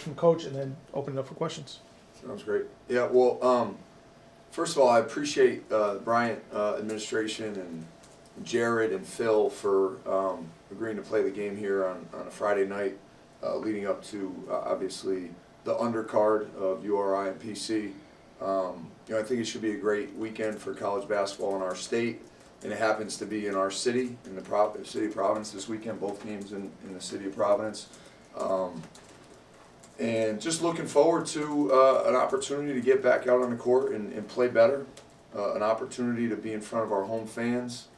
from Coach, and then open it up for questions. Sounds great. Yeah, well, first of all, I appreciate the Bryant administration and Jared and Phil for agreeing to play the game here on a Friday night, leading up to obviously the undercard of URI and PC. I think it should be a great weekend for college basketball in our state, and it happens to be in our city, in the city of Providence this weekend. Both games in the city of Providence. And just looking forward to an opportunity to get back out on the court and play better, an opportunity to be in front of our home fans.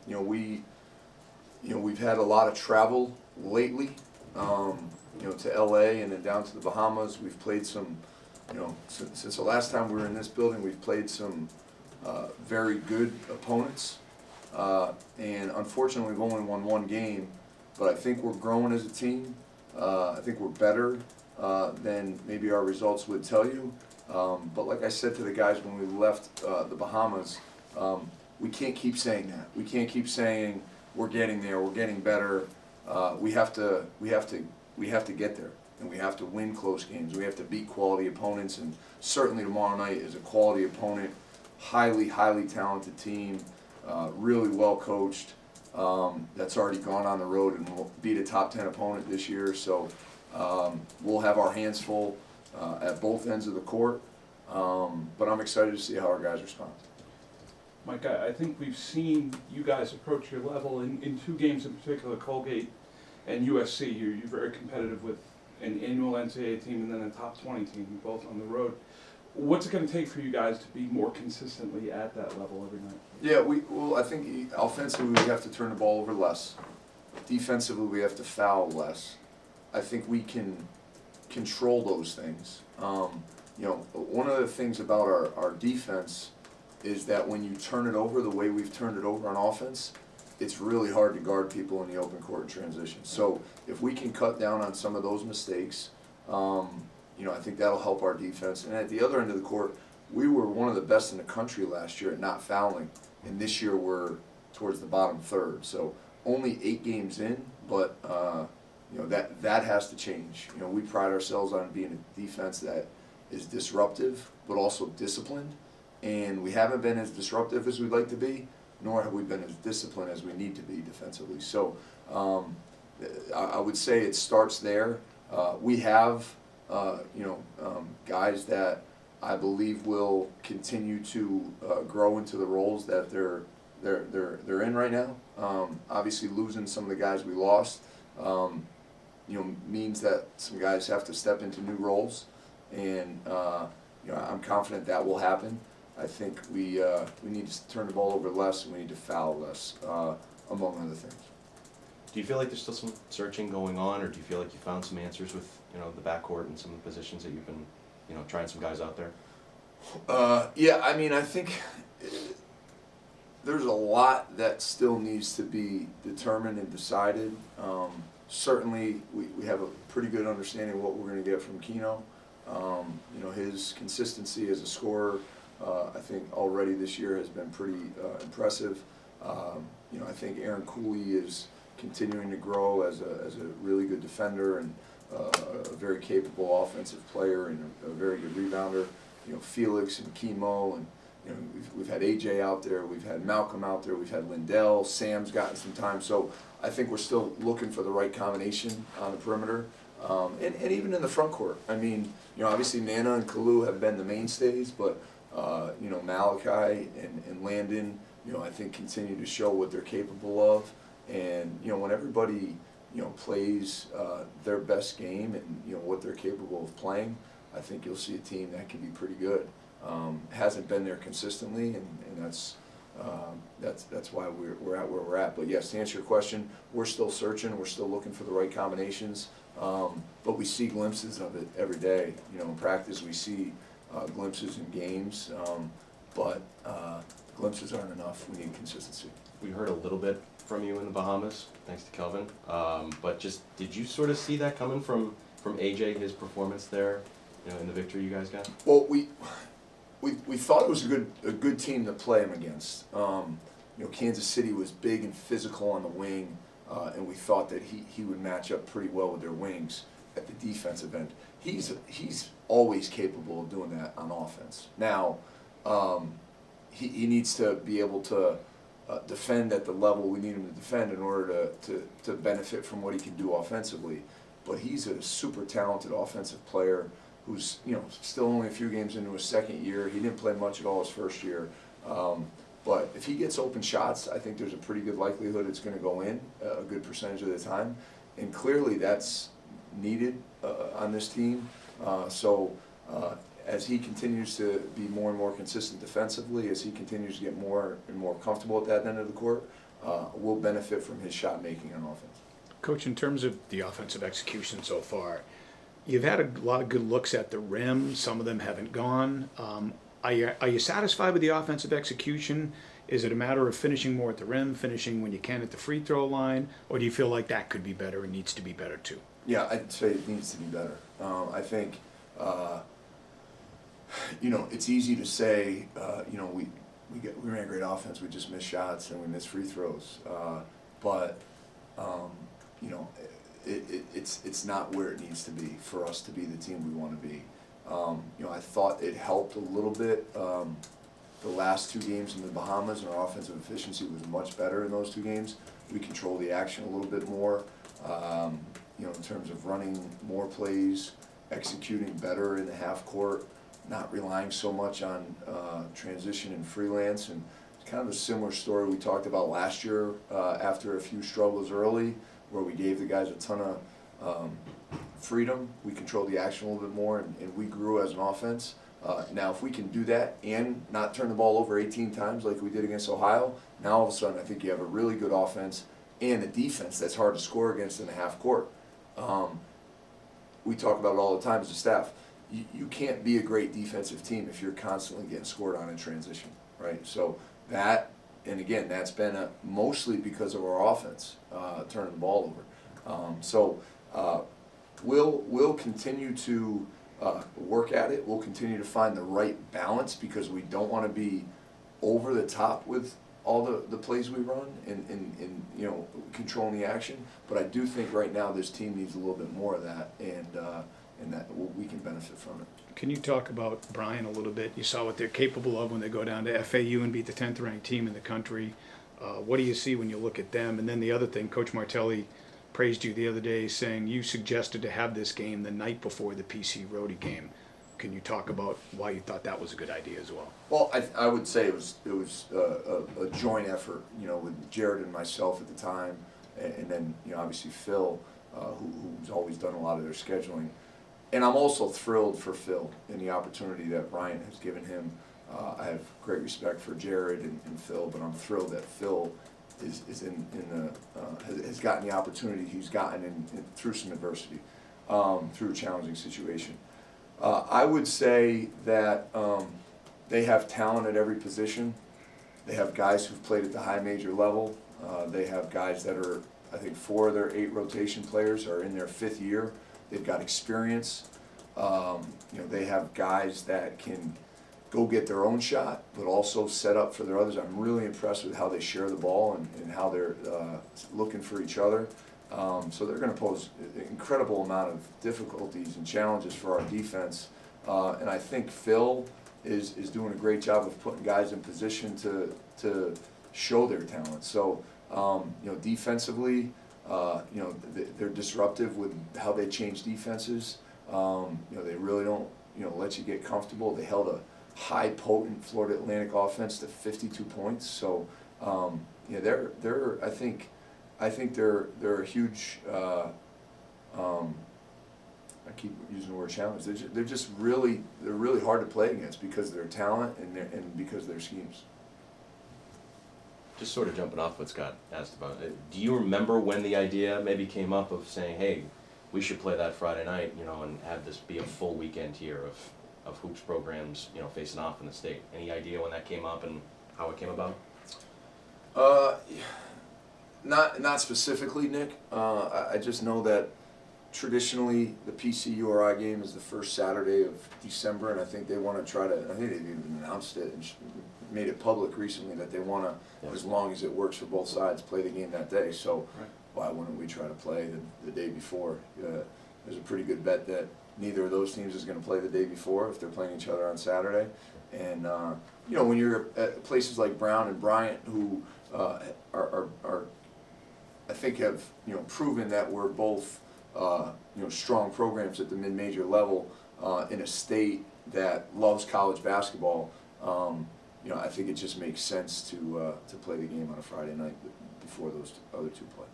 We've had a lot of travel lately, to LA and then down to the Bahamas. We've played some, since the last time we were in this building, we've played some very good opponents. And unfortunately, we've only won one game, but I think we're growing as a team. I think we're better than maybe our results would tell you. But like I said to the guys when we left the Bahamas, we can't keep saying that. We can't keep saying we're getting there, we're getting better. We have to get there, and we have to win close games. We have to beat quality opponents, and certainly tomorrow night is a quality opponent, highly talented team, really well coached. That's already gone on the road and will beat a top 10 opponent this year. So we'll have our hands full at both ends of the court. But I'm excited to see how our guys respond. Mike, I think we've seen you guys approach your level in two games in particular, Colgate and USC. You're very competitive with an annual NCAA team and then a top 20 team, both on the road. What's it going to take for you guys to be more consistently at that level every night? Yeah, I think offensively we have to turn the ball over less. Defensively we have to foul less. I think we can control those things. One of the things about our defense is that when you turn it over the way we've turned it over on offense, it's really hard to guard people in the open court in transition. So if we can cut down on some of those mistakes, I think that'll help our defense. And at the other end of the court, we were one of the best in the country last year at not fouling, and this year we're towards the bottom third. So only 8 games in, but that has to change. We pride ourselves on being a defense that is disruptive but also disciplined, and we haven't been as disruptive as we'd like to be, nor have we been as disciplined as we need to be defensively. So I would say it starts there. We have guys that I believe will continue to grow into the roles that they're in right now. Obviously, losing some of the guys we lost, means that some guys have to step into new roles, and I'm confident that will happen. I think we need to turn the ball over less, and we need to foul less, among other things. Do you feel like there's still some searching going on, or do you feel like you found some answers with the backcourt and some of the positions that you've been trying some guys out there? I think there's a lot that still needs to be determined and decided. Certainly we have a pretty good understanding of what we're going to get from Keno. His consistency as a scorer, I think already this year has been pretty impressive. I think Aaron Cooley is continuing to grow as a really good defender and a very capable offensive player and a very good rebounder. Felix and Chemo, and we've had AJ out there, we've had Malcolm out there, we've had Lindell, Sam's gotten some time. So I think we're still looking for the right combination on the perimeter, and even in the front court. Obviously Nana and Kalu have been the mainstays, but Malachi and Landon, I think continue to show what they're capable of. And when everybody plays their best game and what they're capable of playing, I think you'll see a team that can be pretty good. Hasn't been there consistently, and that's why we're at where we're at. But yes, to answer your question, we're still searching. We're still looking for the right combinations. But we see glimpses of it every day. In practice, we see glimpses in games, but glimpses aren't enough. We need consistency. We heard a little bit from you in the Bahamas, thanks to Kelvin. But just did you sort of see that coming from AJ, his performance there, in the victory you guys got? Well, we thought it was a good team to play him against. Kansas City was big and physical on the wing, and we thought that he would match up pretty well with their wings. at the defensive end. He's always capable of doing that on offense. Now, he needs to be able to defend at the level we need him to defend in order to benefit from what he can do offensively. But he's a super talented offensive player who's, you know, still only a few games into his second year. He didn't play much at all his first year. But if he gets open shots, I think there's a pretty good likelihood it's going to go in a good percentage of the time. And clearly that's needed on this team. As he continues to be more and more consistent defensively, as he continues to get more and more comfortable at that end of the court, we'll benefit from his shot making on offense. Coach, in terms of the offensive execution so far, you've had a lot of good looks at the rim. Some of them haven't gone. Are you satisfied with the offensive execution? Is it a matter of finishing more at the rim, finishing when you can at the free throw line, or do you feel like that could be better and needs to be better too? Yeah, I'd say it needs to be better. I think, you know, it's easy to say, you know, we ran great offense, we just missed shots and we missed free throws. You know, it's not where it needs to be for us to be the team we want to be. You know, I thought it helped a little bit. The last two games in the Bahamas, and our offensive efficiency was much better in those two games. We controlled the action a little bit more, you know, in terms of running more plays, executing better in the half court, not relying so much on transition and freelance. And it's kind of a similar story we talked about last year after a few struggles early, where we gave the guys a ton of freedom. We controlled the action a little bit more, and we grew as an offense. Now, if we can do that and not turn the ball over 18 times like we did against Ohio, now all of a sudden I think you have a really good offense and a defense that's hard to score against in the half court. We talk about it all the time as a staff. You can't be a great defensive team if you're constantly getting scored on in transition, right? So that, and again, that's been mostly because of our offense turning the ball over. We'll continue to work at it. We'll continue to find the right balance, because we don't want to be over the top with all the plays we run and you know, controlling the action. But I do think right now this team needs a little bit more of that, and that we can benefit from it. Can you talk about Brian a little bit? You saw what they're capable of when they go down to FAU and beat the 10th ranked team in the country. What do you see when you look at them? And then the other thing, Coach Martelli praised you the other day, saying you suggested to have this game the night before the PC Rhodey game. Can you talk about why you thought that was a good idea as well? Well, I would say it was a joint effort, you know, with Jared and myself at the time, and then, you know, obviously Phil, who's always done a lot of their scheduling. And I'm also thrilled for Phil and the opportunity that Brian has given him. I have great respect for Jared and Phil, but I'm thrilled that Phil is has gotten the opportunity he's gotten through some adversity, through a challenging situation. I would say that they have talent at every position. They have guys who've played at the high major level. They have guys that are, I think 4 of their 8 rotation players are in their 5th year. They've got experience. You know, they have guys that can go get their own shot, but also set up for their others. I'm really impressed with how they share the ball and how they're looking for each other. So they're going to pose an incredible amount of difficulties and challenges for our defense. And I think Phil is doing a great job of putting guys in position to show their talent. So, you know, defensively, you know, they're disruptive with how they change defenses. You know, they really don't, you know, let you get comfortable. They held a high potent Florida Atlantic offense to 52 points. So, you know, they're I think they're a huge. I keep using the word challenge. They're just really hard to play against because of their talent and because of their schemes. Just sort of jumping off what Scott asked about, do you remember when the idea maybe came up of saying, hey, we should play that Friday night, you know, and have this be a full weekend here of hoops programs, you know, facing off in the state? Any idea when that came up and how it came about? Not specifically, Nick. I just know that traditionally the PC-URI game is the first Saturday of December, and I think they want to try to, I think they've even announced it and made it public recently that they want to, as long as it works for both sides, play the game that day. So why wouldn't we try to play the day before? there's a pretty good bet that neither of those teams is going to play the day before if they're playing each other on Saturday. And you know, when you're at places like Brown and Bryant, who are I think have, you know, proven that we're both you know, strong programs at the mid-major level in a state that loves college basketball. You know, I think it just makes sense to play the game on a Friday night before those other two play.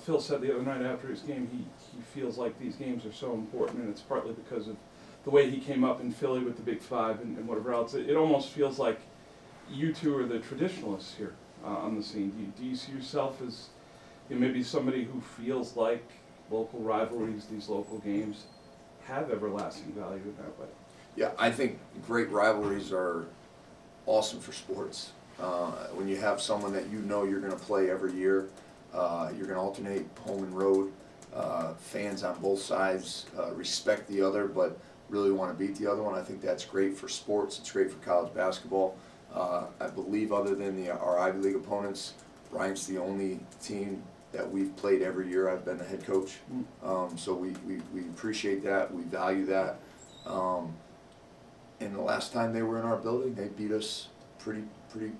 Phil said the other night after his game, he feels like these games are so important, and it's partly because of the way he came up in Philly with the Big Five and whatever else. It almost feels like you two are the traditionalists here on the scene. Do you see yourself as, you know, maybe somebody who feels like local rivalries, these local games, have everlasting value in that way? Yeah, I think great rivalries are awesome for sports. When you have someone that you know you're going to play every year, you're going to alternate home and road. Fans on both sides respect the other, but really want to beat the other one. I think that's great for sports. It's great for college basketball. I believe, other than our Ivy League opponents, Bryant's the only team that we've played every year I've been the head coach. So we appreciate that. We value that. And the last time they were in our building, they beat us pretty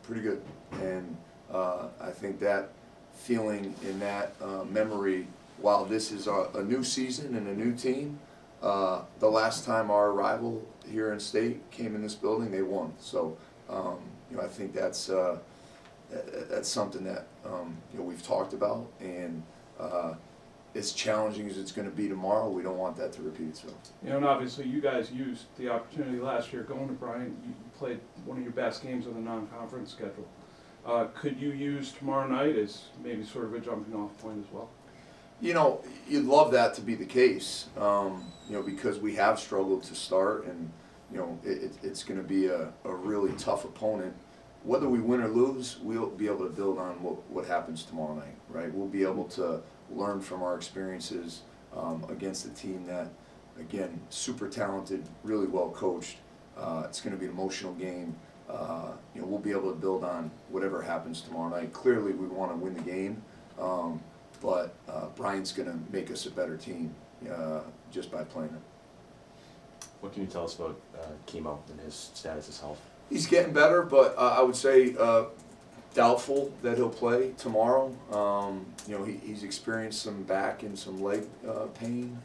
good. And I think that feeling in that memory, while this is a new season and a new team, the last time our rival here in state came in this building, they won. So you know, I think that's something that you know, we've talked about, and as challenging as it's going to be tomorrow, we don't want that to repeat itself. You know, and obviously you guys used the opportunity last year going to Bryant. You played one of your best games on the non-conference schedule. Could you use tomorrow night as maybe sort of a jumping off point as well? You know, you'd love that to be the case, you know, because we have struggled to start, and you know, it's going to be a really tough opponent. Whether we win or lose, we'll be able to build on what happens tomorrow night, right? We'll be able to learn from our experiences against a team that, again, super talented, really well coached. It's going to be an emotional game. You know, we'll be able to build on whatever happens tomorrow night. Clearly, we want to win the game, but Bryant's going to make us a better team just by playing it. What can you tell us about Chemo and his status of health? He's getting better, but I would say doubtful that he'll play tomorrow. You know, he's experienced some back and some leg pain,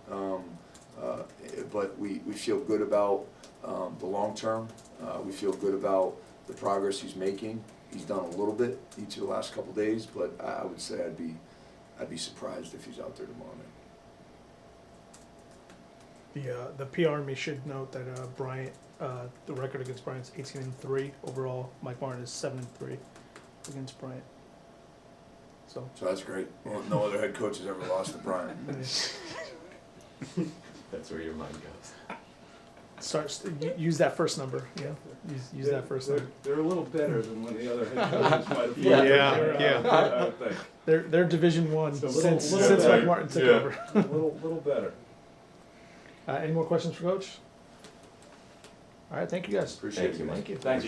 but we feel good about the long term. We feel good about the progress he's making. He's done a little bit each of the last couple days, but I would say I'd be surprised if he's out there tomorrow night. The PR me should note that Bryant, the record against Bryant's 18-3 overall. Mike Martin is 7-3 against Bryant. So that's great. Well, no other head coach has ever lost to Bryant. That's where your mind goes. Use that first number. Yeah, use that first number. They're a little better than when the other head coaches might have played. Yeah. I would think. They're Division I since better. Mike Martin took over. A little better. Any more questions for Coach? All right, thank you guys. Appreciate Thank you, it. Mike. Thank you. Thanks.